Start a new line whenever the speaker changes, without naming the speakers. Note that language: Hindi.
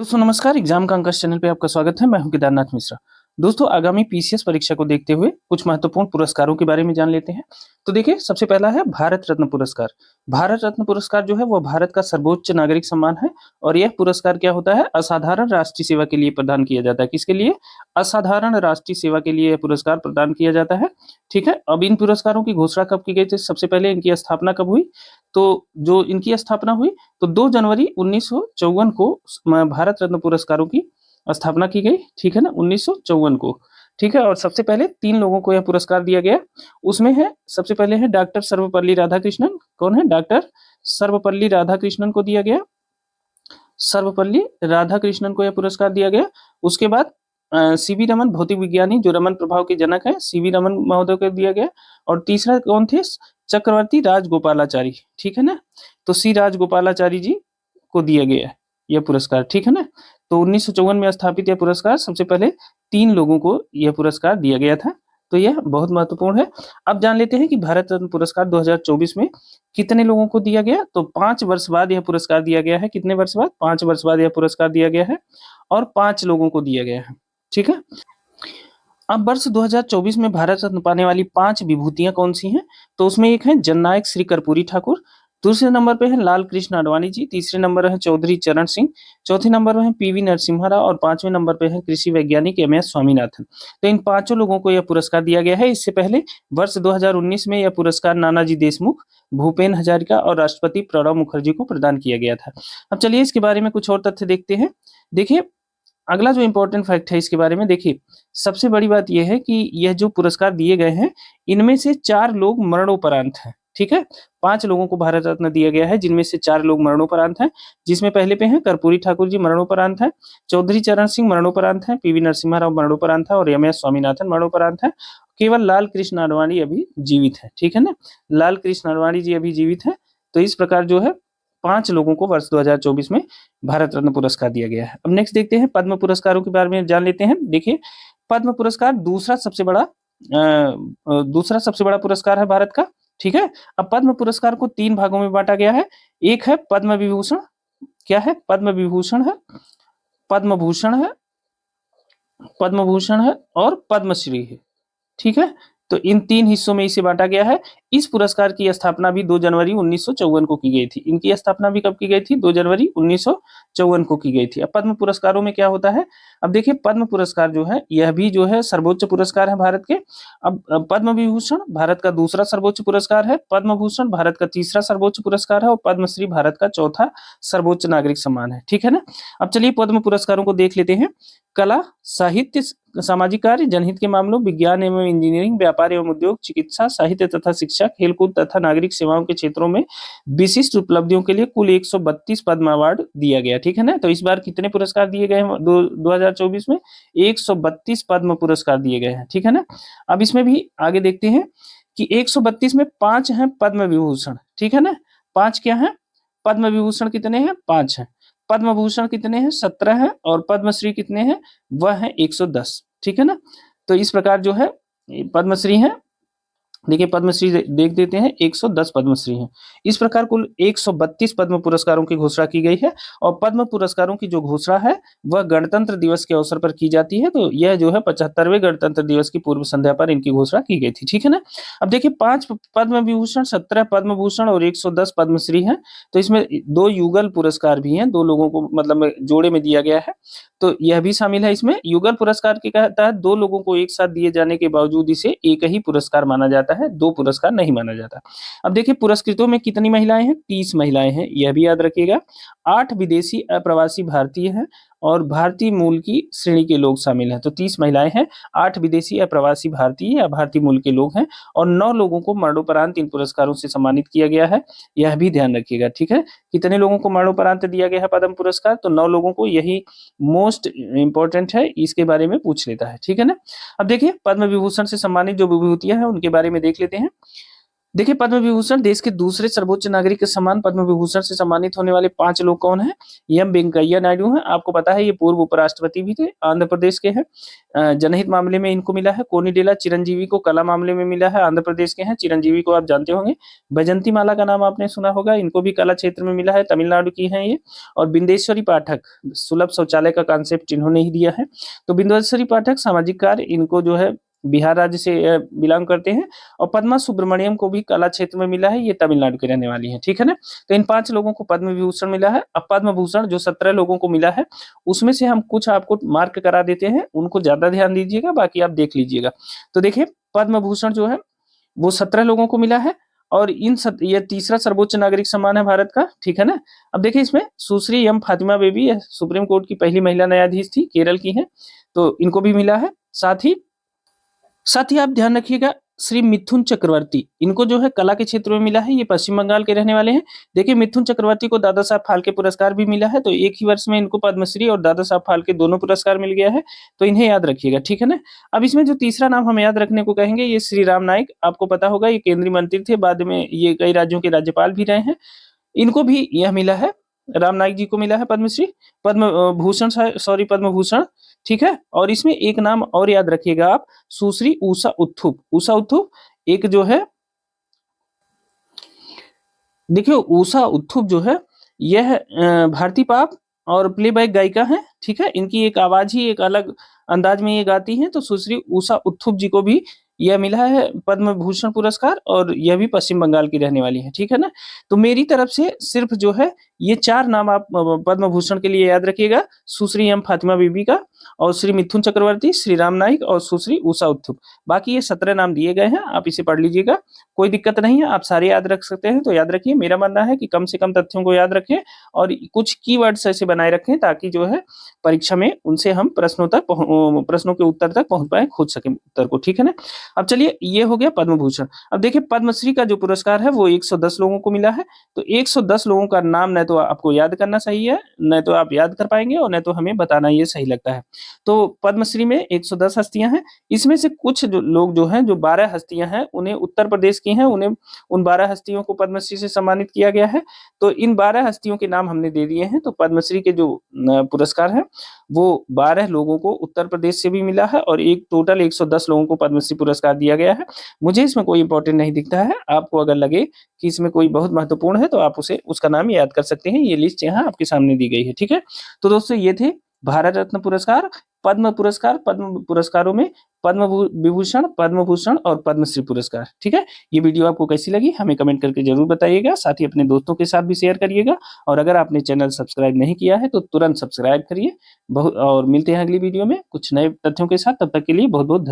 दोस्तों नमस्कार। एग्जाम का अंकश चैनल पे आपका स्वागत है। मैं हूं केदारनाथ मिश्रा। दोस्तों आगामी पीसीएस परीक्षा को देखते हुए कुछ महत्वपूर्ण पुरस्कारों के बारे में जान लेते हैं। तो देखिए, सबसे पहला है भारत रत्न पुरस्कार। भारत रत्न पुरस्कार जो है वो भारत का सर्वोच्च नागरिक सम्मान है और यह पुरस्कार क्या होता है, असाधारण राष्ट्रीय सेवा के लिए प्रदान किया जाता है। किसके लिए? असाधारण राष्ट्रीय सेवा के लिए यह पुरस्कार प्रदान किया जाता है। ठीक है, अब इन पुरस्कारों की घोषणा कब की गई थी? सबसे पहले इनकी स्थापना कब हुई? तो जो इनकी स्थापना हुई तो 2 जनवरी 1954 को भारत रत्न पुरस्कारों की स्थापना की गई। ठीक है ना, 1954 को। ठीक है, और सबसे पहले 3 लोगों को यह पुरस्कार दिया गया। उसमें है, सबसे पहले है डॉक्टर सर्वपल्ली राधाकृष्णन। कौन है? डॉक्टर सर्वपल्ली राधाकृष्णन को दिया गया। सर्वपल्ली राधाकृष्णन को यह पुरस्कार दिया गया। उसके बाद सीवी रमन, भौतिक विज्ञानी जो रमन प्रभाव के जनक है, सीवी रमन महोदय को दिया गया। और तीसरा कौन थे? चक्रवर्ती राजगोपालाचारी। ठीक है ना, तो सी राजगोपालाचारी जी को दिया गया है यह पुरस्कार। ठीक है ना, तो 1954 में स्थापित यह पुरस्कार, सबसे पहले 3 लोगों को यह पुरस्कार दिया गया था। तो यह बहुत महत्वपूर्ण है। अब जान लेते हैं कि भारत रत्न पुरस्कार 2024 में कितने लोगों को दिया गया। तो 5 वर्ष बाद यह पुरस्कार दिया गया है। कितने वर्ष बाद? 5 वर्ष बाद यह पुरस्कार दिया गया है और 5 लोगों को दिया गया है। ठीक है, अब वर्ष 2024 में भारत रत्न पाने वाली 5 विभूतियां कौन सी हैं? तो उसमें एक है जननायक श्री कर्पूरी ठाकुर, दूसरे नंबर पे है लाल कृष्ण आडवाणी जी, तीसरे नंबर है चौधरी चरण सिंह, चौथे नंबर पे है पीवी नरसिम्हा राव और 5वें नंबर पे है कृषि वैज्ञानिक एमएस स्वामीनाथन। तो इन पांचों लोगों को यह पुरस्कार दिया गया है। इससे पहले वर्ष 2019 में यह पुरस्कार नानाजी देशमुख, भूपेन हजारिका और राष्ट्रपति प्रणब मुखर्जी को प्रदान किया गया था। अब चलिए इसके बारे में कुछ और तथ्य देखते हैं। देखिए, अगला जो इंपॉर्टेंट फैक्ट है इसके बारे में, देखिए सबसे बड़ी बात यह है कि यह जो पुरस्कार दिए गए हैं इनमें से 4 लोग मरणोपरांत हैं। ठीक है, 5 लोगों को भारत रत्न दिया गया है जिनमें से 4 लोग मरणोपरांत हैं। जिसमें पहले पे हैं कर्पूरी ठाकुर जी, मरणोपरांत हैं। चौधरी चरण सिंह मरणोपरांत हैं। पीवी नरसिम्हा राव मरणोपरांत है और एम एस स्वामीनाथन मरणोपरांत है। केवल लाल कृष्ण आडवाणी अभी जीवित है। ठीक है ना, लाल कृष्ण आडवाणी जी अभी जीवित है। तो इस प्रकार जो है 5 लोगों को वर्ष 2024 में भारत रत्न पुरस्कार दिया गया है। अब नेक्स्ट देखते हैं पद्म पुरस्कारों के बारे में जान लेते हैं। देखिए, पद्म पुरस्कार दूसरा सबसे बड़ा पुरस्कार है भारत का। ठीक है, अब पद्म पुरस्कार को 3 भागों में बांटा गया है। एक है पद्म विभूषण। क्या है? पद्म विभूषण है, पद्म भूषण है, पद्म भूषण है और पद्मश्री है। ठीक है, तो इन 3 हिस्सों में इसे बांटा गया है। इस पुरस्कार की स्थापना भी 2 जनवरी 1954 को की गई थी। इनकी स्थापना भी कब की गई थी? 2 जनवरी 1954 को की गई थी। अब पद्म पुरस्कारों में क्या होता है? अब देखिए, पद्म पुरस्कार जो है यह भी जो है सर्वोच्च पुरस्कार है भारत के। अब पद्म विभूषण भारत का दूसरा सर्वोच्च पुरस्कार है, पद्म भूषण भारत का तीसरा सर्वोच्च पुरस्कार है और पद्मश्री भारत का चौथा सर्वोच्च नागरिक सम्मान है। ठीक है ना, अब चलिए पद्म पुरस्कारों को देख लेते हैं। कला, साहित्य, सामाजिक कार्य, जनहित के मामलों, विज्ञान एवं इंजीनियरिंग, व्यापार एवं उद्योग, चिकित्सा, साहित्य तथा शिक्षा, खेलकूद तथा नागरिक सेवाओं के क्षेत्रों में विशिष्ट उपलब्धियों के लिए कुल 132 पद्म अवार्ड दिया गया। ठीक है ना, तो इस बार कितने पुरस्कार दिए गए हैं 2024 में? 132 पद्म पुरस्कार दिए गए हैं। ठीक है ना, अब इसमें भी आगे देखते हैं कि 132 में 5 हैं पद्म विभूषण। ठीक है ना, 5 क्या है? पद्म विभूषण कितने हैं? 5 हैं। पद्म भूषण कितने हैं? 17 हैं। और पद्मश्री कितने हैं? वह है 110। ठीक है ना, तो इस प्रकार जो है पद्मश्री है। देखिए, पद्मश्री देख देते हैं, 110 पद्मश्री हैं। इस प्रकार कुल 132 पद्म पुरस्कारों की घोषणा की गई है। और पद्म पुरस्कारों की जो घोषणा है वह गणतंत्र दिवस के अवसर पर की जाती है। तो यह जो है 75वें गणतंत्र दिवस की पूर्व संध्या पर इनकी घोषणा की गई थी। ठीक है ना, अब देखिए 5 पद्म विभूषण, 17 पद्म भूषण और 110 पद्मश्री हैं। तो इसमें 2 युगल पुरस्कार भी हैं, 2 लोगों को मतलब जोड़े में दिया गया है। तो यह भी शामिल है इसमें। युगल पुरस्कार के तहत 2 लोगों को एक साथ दिए जाने के बावजूद इसे एक ही पुरस्कार माना जाता है, 2 पुरस्कार नहीं माना जाता। अब देखिए, पुरस्कृतों में कितनी महिलाएं हैं? 30 महिलाएं हैं, यह भी याद रखिएगा। 8 विदेशी अप्रवासी भारतीय हैं और भारतीय मूल की श्रेणी के लोग शामिल हैं। तो 30 महिलाएं हैं, 8 विदेशी अप्रवासी भारतीय या भारतीय मूल के लोग हैं और 9 लोगों को मरणोपरांत इन पुरस्कारों से सम्मानित किया गया है। यह भी ध्यान रखिएगा। ठीक है, कितने लोगों को मरणोपरांत दिया गया है पद्म पुरस्कार? तो 9 लोगों को। यही मोस्ट इंपॉर्टेंट है, इसके बारे में पूछ लेता है। ठीक है ना, अब देखिए पद्म विभूषण से सम्मानित जो विभूतियां हैं उनके बारे में देख लेते हैं। देखिए, पद्म विभूषण देश के दूसरे सर्वोच्च नागरिक के सम्मान पद्म विभूषण से सम्मानित होने वाले 5 लोग कौन हैं? एम वेंकैया नायडू हैं। आपको पता है ये पूर्व उपराष्ट्रपति भी थे, आंध्र प्रदेश के हैं। जनहित मामले में इनको मिला है। कोनिडेला चिरंजीवी को कला मामले में मिला है, आंध्र प्रदेश के हैं। चिरंजीवी को आप जानते होंगे। बैजंती माला का नाम आपने सुना होगा, इनको भी कला क्षेत्र में मिला है, तमिलनाडु की हैं ये। और बिंदेश्वरी पाठक, सुलभ शौचालय का कांसेप्ट इन्होंने ही दिया है। तो बिंदेश्वरी पाठक सामाजिक कार्य, इनको जो है बिहार राज्य से बिलोंग करते हैं। और पद्मा सुब्रमण्यम को भी कला क्षेत्र में मिला है, ये तमिलनाडु के रहने वाली हैं, ठीक है ना। तो इन 5 लोगों को पद्म विभूषण मिला है। अब पद्म भूषण जो 17 लोगों को मिला है, उसमें से हम कुछ आपको मार्क करा देते हैं, उनको ज्यादा ध्यान दीजिएगा, बाकी आप देख लीजिएगा। तो देखिए, पद्म भूषण जो है वो 17 लोगों को मिला है। और ये तीसरा सर्वोच्च नागरिक सम्मान है भारत का, ठीक है ना। अब देखिए, इसमें Sushri M Fathima Beevi supreme court की पहली महिला न्यायाधीश थी, केरल की है, तो इनको भी मिला है। साथ ही आप ध्यान रखिएगा, श्री मिथुन चक्रवर्ती, इनको जो है कला के क्षेत्र में मिला है, ये पश्चिम बंगाल के रहने वाले हैं। देखिए, मिथुन चक्रवर्ती को दादा साहब फाल्के पुरस्कार भी मिला है, तो एक ही वर्ष में इनको पद्मश्री और दादा साहब फाल्के दोनों पुरस्कार मिल गया है, तो इन्हें याद रखिएगा, ठीक है ना। अब इसमें जो तीसरा नाम हम याद रखने को कहेंगे, ये श्री राम नाईक, आपको पता होगा ये केंद्रीय मंत्री थे, बाद में ये कई राज्यों के राज्यपाल भी रहे हैं। इनको भी यह मिला है, राम नाईक जी को मिला है पद्मश्री, पद्म भूषण, सॉरी पद्म भूषण, ठीक है। और इसमें एक नाम और याद रखिएगा आप, सुश्री उषा उत्थुप। उषा उत्थुप एक जो है, देखिए उषा उत्थुप जो है यह भारतीय पॉप और प्लेबैक गायिका है, ठीक है। इनकी एक आवाज ही एक अलग अंदाज में ये गाती हैं, तो सुश्री उषा उत्थुप जी को भी यह मिला है पद्म भूषण पुरस्कार, और यह भी पश्चिम बंगाल की रहने वाली है, ठीक है ना। तो मेरी तरफ से सिर्फ जो है ये 4 नाम आप पद्म भूषण के लिए याद रखिएगा, सुश्री एम फातिमा बीबी का, और श्री मिथुन चक्रवर्ती, श्री राम नाईक और सुश्री उषा उत्थुप। बाकी ये 17 नाम दिए गए हैं, आप इसे पढ़ लीजिएगा, कोई दिक्कत नहीं है, आप सारे याद रख सकते हैं। तो याद रखिए, मेरा मानना है कि कम से कम तथ्यों को याद रखें और कुछ कीवर्ड्स ऐसे बनाए रखें, ताकि जो है परीक्षा में उनसे हम प्रश्नों के उत्तर तक पहुंच पाए, खोज सके उत्तर को, ठीक है ना। अब चलिए, ये हो गया पद्म भूषण। अब देखिए, पद्मश्री का जो पुरस्कार है वो 110 लोगों को मिला है। तो 110 लोगों का नाम न तो आपको याद करना सही है, न तो आप याद कर पाएंगे, और न तो हमें बताना ये सही लगता है। तो पद्मश्री में 110 हस्तियां हैं। इसमें से कुछ लोग जो हैं, जो 12 हस्तियां हैं, उन्हें उत्तर प्रदेश की हैं, उन्हें उन 12 हस्तियों को पद्मश्री से सम्मानित किया गया है। तो इन 12 हस्तियों के नाम हमने दे दिए हैं। तो पद्मश्री के जो पुरस्कार है वो 12 लोगों को उत्तर प्रदेश से भी मिला है, और एक टोटल 110 लोगों को पद्मश्री पुरस्कार दिया गया है। मुझे इसमें कोई इंपॉर्टेंट नहीं दिखता है, आपको अगर लगे कि इसमें कोई बहुत महत्वपूर्ण है तो आप उसका नाम याद कर सकते हैं। ये लिस्ट यहाँ आपके सामने दी गई है, ठीक है। तो दोस्तों, ये थे भारत रत्न पुरस्कार, पद्म पुरस्कार, पद्म पुरस्कारों में पद्म विभूषण, पद्म भूषण और पद्मश्री पुरस्कार, ठीक है। ये वीडियो आपको कैसी लगी हमें कमेंट करके जरूर बताइएगा, साथ ही अपने दोस्तों के साथ भी शेयर करिएगा। और अगर आपने चैनल सब्सक्राइब नहीं किया है तो तुरंत सब्सक्राइब करिए। और मिलते हैं अगली वीडियो में कुछ नए तथ्यों के साथ, तब तक के लिए बहुत बहुत